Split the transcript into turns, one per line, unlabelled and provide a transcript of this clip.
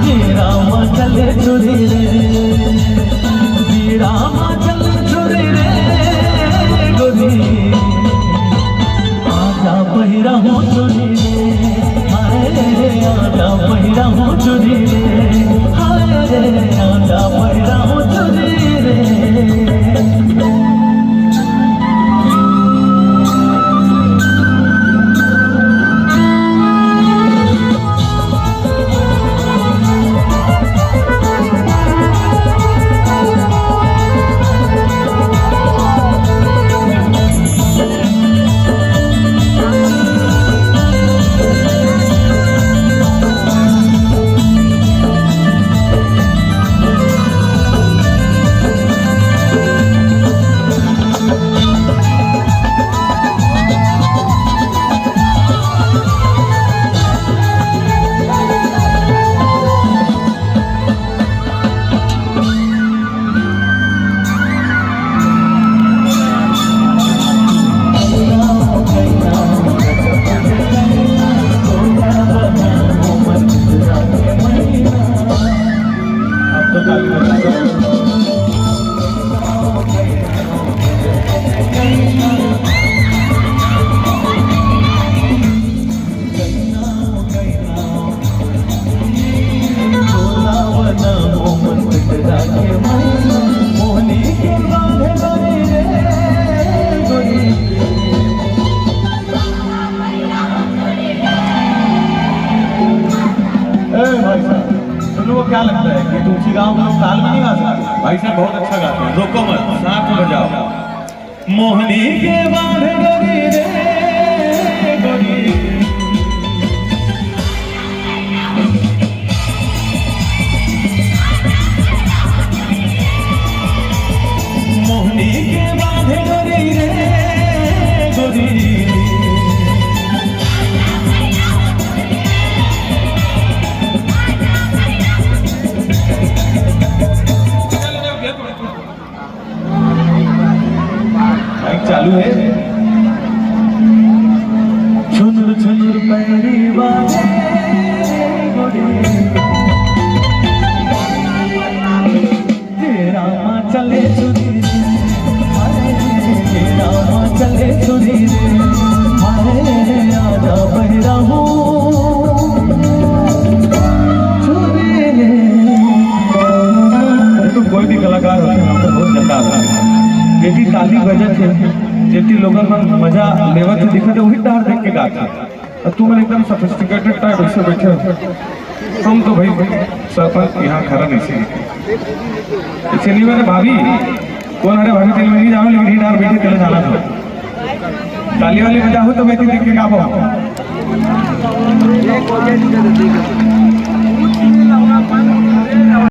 जीरा चले चुरी रे, जीरा चले चुरी रे गोरी, आजा पहिरा हूँ चुरी रे, हाय आजा पहिरा हूँ चुरी रे, हाय आजा पहिरा हूँ चुरी रे।
क्या लगता है कि तुलसी गांव में लोग ताल में नहीं गा सकते? भाई साहब बहुत अच्छा गाते हैं, रोको मत, साथ में बजाओ।
मोहनी के बाढ़ गोरी रे गोरी, मोहनी के बाढ़ गोरी रे गोरी,
चालू है।
छुनुर छुनुर पैरी बाजे गोरी, तेरा माँ चले चुरी रे, तेरा माँ चले चुरी रे, हाय आजा बहरा हूँ चुरी रे।
तो कोई भी कलाकार होते हैं तो बहुत ज्यादा आता है, जेटी ताली बजत है, जेटी लोगन मन मजा लेवत है, दिखत है वही डार देख के गाता है। और तुम एकदम सोफिस्टिकेटेड टाइप ऐसे बैठे हो, हम तो भाई सरपंच यहाँ खड़ा नहीं से चलिए। मेरे भाभी कौन? अरे भाभी तेल में नहीं जाओ, लेकिन डार बैठे चले जाना था। ताली वाली बजा हो तो बैठी देख के गाबो।